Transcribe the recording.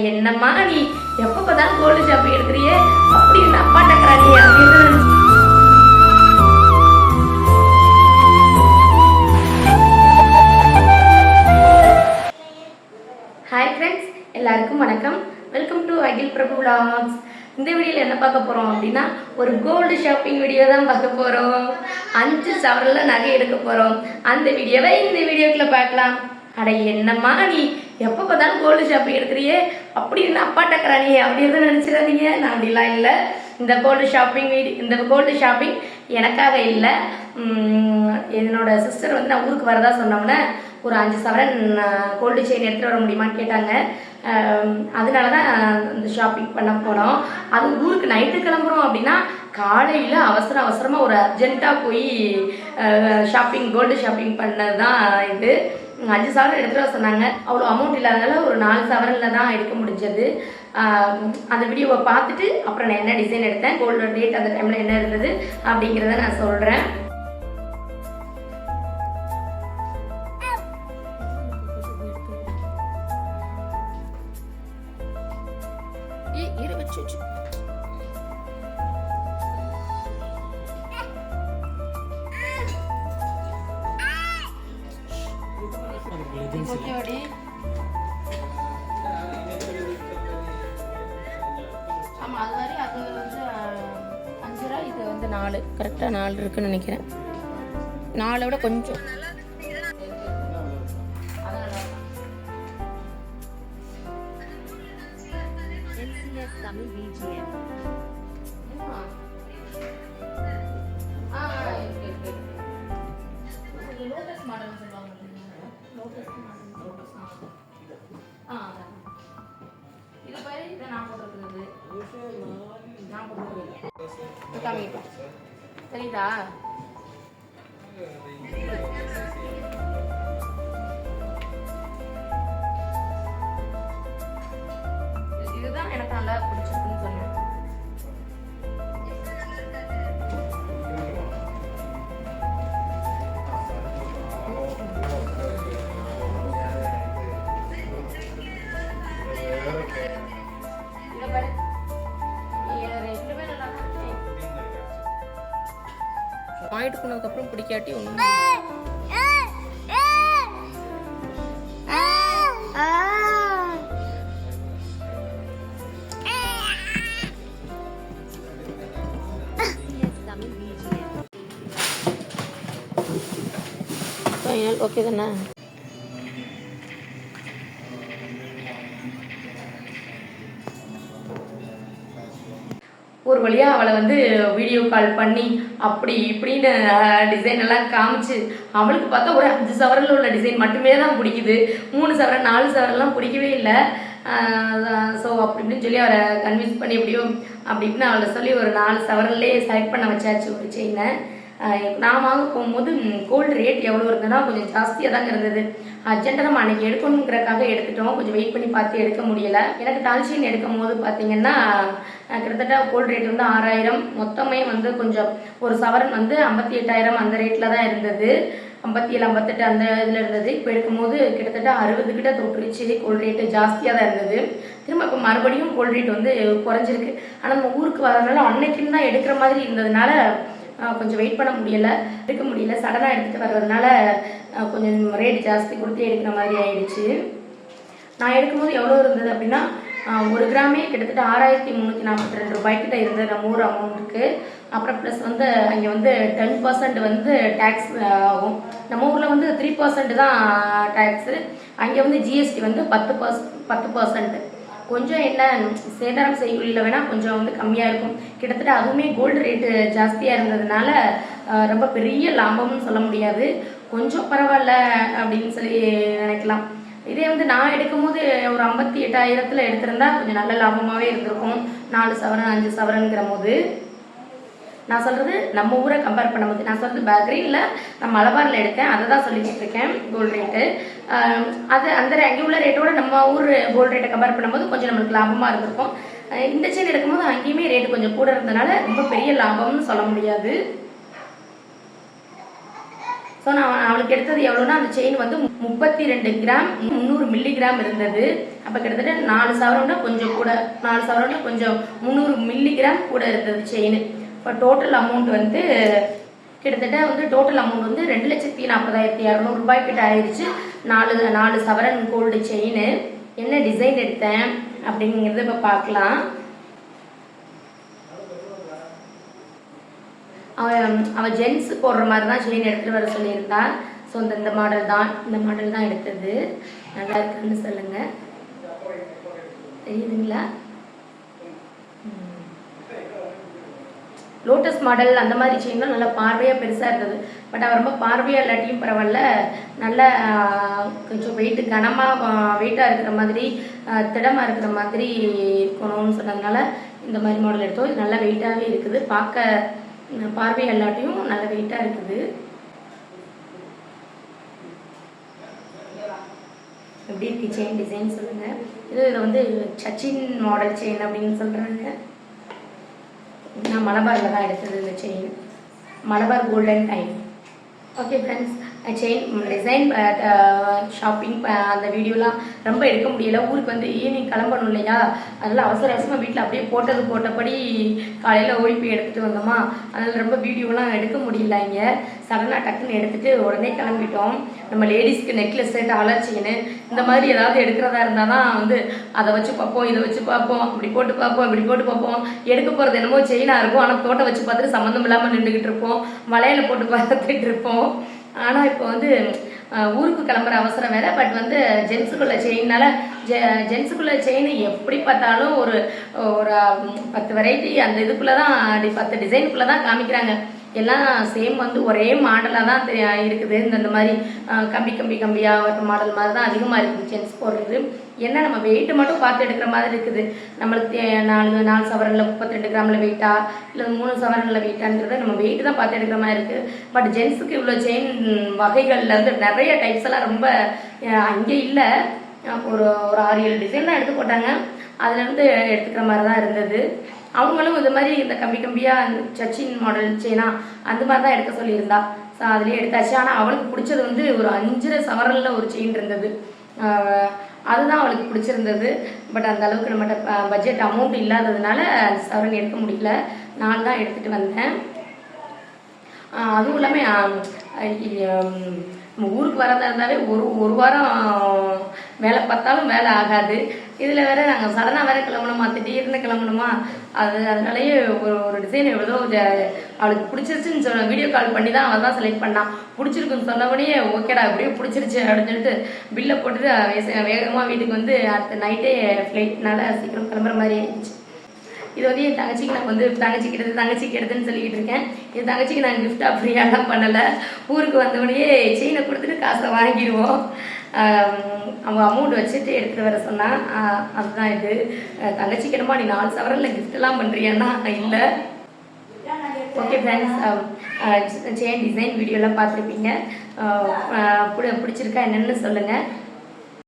என்னம்மா நீ எப்ப பார்த்தாலும் கோல்டு ஷாப்பிங் எடுக்கிறியே அப்படின்னு அப்பா டக்கறா நீ அப்படின்னு. ஹாய் ஃப்ரெண்ட்ஸ், எல்லாருக்கும் வணக்கம். Welcome to Akhil Prabhu vlogs. இந்த வீடியோவில் என்ன பார்க்க போகிறோம் அப்படின்னா ஒரு கோல்டு ஷாப்பிங் வீடியோ தான் பார்க்க போகிறோம். 5 சவரில் நகை எடுக்க போகிறோம். அந்த வீடியோவை இந்த வீடியோக்குள்ள பார்க்கலாம். அட என்னம்மா நீ எப்போ பார்த்தாலும் கோல்டு ஷாப்பிங் எடுக்கிறியே அப்படின்னு அப்பா டக்கறா நீ அப்படி எதுவும் நினச்சிடாதீங்க. நான் அப்படிலாம் இல்லை. இந்த கோல்டு ஷாப்பிங் எனக்காக இல்லை. என்னோட சிஸ்டர் வந்து நான் ஊருக்கு வரதா சொன்னோம்னா ஒரு 5 சவரன் கோல்டு செயின் எடுத்துகிட்டு வர முடியுமான்னு கேட்டாங்க. அதனால தான் இந்த ஷாப்பிங் பண்ண போனோம். அது ஊருக்கு நைட்டு கிளம்புறோம் அப்படின்னா காலையில் அவசரமாக ஒரு அர்ஜென்ட்டாக போய் கோல்டு ஷாப்பிங் பண்ணது தான் இது. 5 சவரன் எடுத்துகிட்டு வர சொன்னாங்க. அவ்வளோ அமௌண்ட் இல்லாதனால ஒரு 4 சவரனில் தான் எடுக்க முடிஞ்சது. அந்த வீடியோவை பார்த்துட்டு அப்புறம் நான் என்ன டிசைன் எடுத்தேன், கோல்டு ரேட் அந்த டைமில் என்ன இருந்தது அப்படிங்கிறத நான் சொல்கிறேன். ஆமாம், அது மாதிரி அது வந்து 5 ரூபா, இது வந்து 4, கரெக்டாக 4 இருக்குன்னு நினைக்கிறேன். 4 விட கொஞ்சம் லோட்டஸ் மாடல் சொல்லுவாங்க. இது பாரு, இதை நான் போட்டுருக்குறது காமிப்பா, சரிதா? இதுதான் எனக்கு நல்லா பிடிச்சிருக்குன்னு சொன்னேன். வாங்கிட்டு போனதுக்கப்புறம் பிடிக்காட்டி ஒன்றும் ஃபைனல் ஓகே தானே? ஒரு வழியாக அவளை வந்து வீடியோ கால் பண்ணி அப்படி இப்படின்னு டிசைன் எல்லாம் காமிச்சு அவளுக்கு பார்த்தா ஒரு 5 சவரில் உள்ள டிசைன் மட்டுமே தான் பிடிக்குது. 3 சவரன் 4 சவரெல்லாம் பிடிக்கவே இல்லை. ஸோ அப்படி இப்படின்னு சொல்லி அவரை கன்வின்ஸ் பண்ணி எப்படியோ அப்படி இப்படின்னு அவளை சொல்லி ஒரு 4 சவரன்லேயே செலக்ட் பண்ண வச்சாச்சு ஒரு செயினை. நான் வாங்க போகும்போது கோல்டு ரேட் எவ்வளோ இருந்ததுன்னா கொஞ்சம் ஜாஸ்தியாக தாங்க இருந்தது. அர்ஜென்ட்டாக நம்ம அன்றைக்கி எடுக்கணுங்கிறக்காக எடுத்துட்டோம். கொஞ்சம் வெயிட் பண்ணி பார்த்து எடுக்க முடியலை. எனக்கு தாலி செயின் எடுக்கும் போது பார்த்தீங்கன்னா கிட்டத்தட்ட கோல்டு ரேட் வந்து 6000, மொத்தமே வந்து கொஞ்சம் ஒரு சவரன் வந்து 58,000 அந்த ரேட்டில் தான் இருந்தது. 57, 58 அந்த இதில் இருந்தது. இப்போ எடுக்கும்போது கிட்டத்தட்ட 60 கிட்ட தொட்டுருச்சு. கோல்டு ரேட்டு ஜாஸ்தியாக தான் இருந்தது. திரும்ப இப்போ மறுபடியும் கோல்டு ரேட் வந்து குறைஞ்சிருக்கு. ஆனால் நம்ம ஊருக்கு வரதுனால அன்னைக்குன்னு தான் எடுக்கிற மாதிரி இருந்ததுனால கொஞ்சம் வெயிட் பண்ண முடியலை, எடுக்க முடியல. சடனாக எடுத்துகிட்டு வர்றதுனால கொஞ்சம் ரேட் ஜாஸ்தி கொடுத்து எடுக்கிற மாதிரி ஆயிடுச்சு. நான் எடுக்கும்போது எவ்வளோ இருந்தது அப்படின்னா 1 கிராமே கிட்டத்தட்ட 6342 ரூபாய்க்கிட்ட இருந்தது நம்ம ஊர் அமௌண்ட்டுக்கு. அப்புறம் ப்ளஸ் வந்து அங்கே வந்து 10% வந்து டேக்ஸ் ஆகும். நம்ம ஊரில் வந்து 3% தான் டேக்ஸு. அங்கே வந்து ஜிஎஸ்டி வந்து 10%. கொஞ்சம் என்ன சேதாரம் செய்கூலியில் வேணால் கொஞ்சம் வந்து கம்மியாக இருக்கும். கிட்டத்தட்ட அதுவுமே கோல்டு ரேட்டு ஜாஸ்தியாக இருந்ததுனால ரொம்ப பெரிய லாபம்னு சொல்ல முடியாது. கொஞ்சம் பரவாயில்ல அப்படின்னு சொல்லி நினைக்கலாம். இதே வந்து நான் எடுக்கும்போது ஒரு 58,000 எடுத்திருந்தா கொஞ்சம் நல்ல லாபமாகவே இருந்திருக்கும். 4 சவரன் 5 சவரனுங்கிற போது. நான் சொல்கிறது நம்ம ஊரை கம்பேர் பண்ணும்போது, நான் சொல்கிறது பேக்கரியில் நான் மலபாரில் எடுத்தேன், அதை தான் சொல்லிக்கிட்டு இருக்கேன். கோல்டு ரேட்டு அது அங்கே உள்ள ரேட்டோட நம்ம ஊர் கோல்டு ரேட்டை கம்பேர் பண்ணும்போது கொஞ்சம் நம்மளுக்கு லாபமாக இருந்திருக்கும். இந்த செயின் எடுக்கும்போது அங்கேயுமே ரேட்டு கொஞ்சம் கூட இருந்ததுனால ரொம்ப பெரிய லாபம்னு சொல்ல முடியாது. ஸோ நான் அவளுக்கு எடுத்தது எவ்வளோன்னா அந்த செயின் வந்து 32 கிராம் 300 மில்லிகிராம் இருந்தது. அப்போ கிட்டத்தட்ட 4 சவரம்னா கொஞ்சம் கூட, 4 சவரம்னா கொஞ்சம் 300 மில்லிகிராம் கூட இருந்தது செயின். இப்போ டோட்டல் அமௌண்ட் வந்து கிட்டத்தட்ட வந்து டோட்டல் அமௌண்ட் வந்து 2,40,200 ரூபாய் கிட்ட ஆயிடுச்சு. 4 சவரன் கோல்டு செயின். என்ன டிசைன் எடுத்தேன் அப்படிங்கிறத இப்போ பார்க்கலாம். அவள் ஜென்ஸ் போடுற மாதிரி தான் செயின் எடுத்துகிட்டு வர சொல்லியிருந்தா. ஸோ இந்த மாடல் தான் எடுத்தது. நல்லா இருக்குன்னு சொல்லுங்கள். தெரியுதுங்களா? லோட்டஸ் மாடல் அந்த மாதிரி செயின்லாம் நல்லா பார்வையாக பெருசாக இருந்தது. பட் அவள் ரொம்ப பார்வையாக இல்லாட்டியும் பரவாயில்ல, நல்லா கொஞ்சம் வெயிட்டாக இருக்கிற மாதிரி, திடமாக இருக்கிற மாதிரி இருக்கணும்னு சொன்னதுனால இந்த மாதிரி மாடல் எடுத்தோம். இது நல்லா வெயிட்டாகவே இருக்குது. பார்க்க பார்வை எல்லாட்டையும் நல்ல வெயிட்டாக இருக்குது. எப்படி இருக்கு செயின் டிசைன் சொல்லுங்கள். இதில் வந்து சச்சின் மாடல் செயின் அப்படின்னு சொல்கிறாங்க. நான் மலபாரில் தான் எடுத்தது இந்த chain. Malabar golden time. Okay friends, chain design shopping அந்த வீடியோலாம் ரொம்ப எடுக்க முடியல. ஊருக்கு வந்து ஈவினிங் கிளம்பணும் இல்லையா, அதனால் அவசரமாக வீட்டில் அப்படியே போட்டபடி காலையில் ஓடி போய் எடுத்துகிட்டு வந்தோமா, அதனால் ரொம்ப வீடியோலாம் எடுக்க முடியல. இங்கே சடனாக டக்குன்னு எடுத்துகிட்டு உடனே கிளம்பிட்டோம். நம்ம லேடிஸ்க்கு நெக்லஸ் டாலர் செயின் இந்த மாதிரி ஏதாவது எடுக்கிறதா இருந்தால் தான் வந்து அதை வச்சு பார்ப்போம், இதை வச்சு பார்ப்போம், இப்படி போட்டு பார்ப்போம். எடுக்க போகிறது என்னமோ செயினாக இருக்கும், ஆனால் தோட்டை வச்சு பார்த்துட்டு சம்மந்தம் இல்லாமல் நின்றுக்கிட்டு இருப்போம், வளையலை போட்டு பார்த்துட்டு இருப்போம். ஆனால் இப்போ வந்து ஊருக்கு கிளம்புற அவசரம் வேறு. பட் வந்து ஜென்ஸுக்குள்ள செயின் எப்படி பார்த்தாலும் ஒரு 10 வெரைட்டி அந்த இதுக்குள்ளே தான், 10 டிசைனுக்குள்ளே தான் காமிக்கிறாங்க. எல்லாம் சேம் வந்து ஒரே மாடலாக தான் இருக்குது. இந்த மாதிரி கம்பியாக ஒரு மாடல் மாதிரி தான் அதிகமாக இருக்குது ஜென்ஸ் போடுறது. என்ன நம்ம வெயிட்டு மட்டும் பார்த்து எடுக்கிற மாதிரி இருக்குது. நம்மளுக்கு 4 சவரனில் 32 கிராமில் வெயிட்டா இல்லை 3 சவரனில் வெயிட்டாங்கிறத நம்ம வெயிட்டு தான் பார்த்து எடுக்கிற மாதிரி இருக்குது. பட் ஜென்ஸுக்கு இவ்வளோ செயின் வகைகளில் வந்து நிறைய டைப்ஸ் எல்லாம் ரொம்ப அங்கே இல்லை. ஒரு 6-7 டிசைன் தான் எடுத்து போட்டாங்க. அதுலேருந்து எடுத்துக்கிற மாதிரி தான் இருந்தது. அவங்களும் இது மாதிரி இந்த கம்பியாக சச்சின் மாடல் செயினா அந்த மாதிரி தான் எடுக்க சொல்லியிருந்தா. ஸோ அதுலேயே எடுத்தாச்சு. ஆனால் அவளுக்கு பிடிச்சது வந்து ஒரு 5 சவரனில் ஒரு செயின் இருந்தது. அதுதான் அவளுக்கு பிடிச்சிருந்தது. பட் அந்த அளவுக்கு நம்மகிட்ட பட்ஜெட் அமௌண்ட் இல்லாததுனால 5 சவரன் எடுக்க முடியல. 4 தான் எடுத்துகிட்டு வந்தேன். அதுவும் இல்லாமல் நம்ம ஊருக்கு வரதா இருந்தாவே ஒரு வாரம் வேலை பார்த்தாலும் வேலை ஆகாது. இதில் வேறு நாங்கள் சடனாக வேறு கிளம்பணுமா, திடீர்னு கிளம்பணுமா, அதனாலேயே ஒரு டிசைன் எவ்வளோ அவளுக்கு பிடிச்சிருச்சுன்னு வீடியோ கால் பண்ணி தான் அவள் தான் செலக்ட் பண்ணான். பிடிச்சிருக்குன்னு சொன்னவனே ஓகேடா எப்படியோ பிடிச்சிருச்சு அப்படின்னு சொல்லிட்டு பில்லை போட்டுட்டு வேகமாக வீட்டுக்கு வந்து அடுத்த நைட்டே ஃப்ளைட்னால சீக்கிரம் கிளம்புற மாதிரி ஆயிடுச்சு. இது வந்து என் தங்கச்சிக்கு நான் வந்து தங்கச்சிக்கு எடுத்துன்னு சொல்லிக்கிட்டு இருக்கேன். என் தங்கச்சிக்கு நாங்கள் கிஃப்டாக ஃப்ரீயாலாம் பண்ணலை. ஊருக்கு வந்தவொடனே செயினை கொடுத்துட்டு காசை வாங்கிடுவோம். அவங்க அமௌண்ட் வச்சுட்டு எடுத்துகிட்டு வர சொன்னால் அதுதான் இது. தங்கச்சிக்கு என்னமா நீ 4 சவரனில் கிஃப்டெல்லாம் பண்ணுறியான்னா இல்லை. ஓகே ஃப்ரெண்ட்ஸ், செயின் டிசைன் வீடியோலாம் பார்த்துருப்பீங்க. பிடிச்சிருக்கா என்னென்னு சொல்லுங்கள்.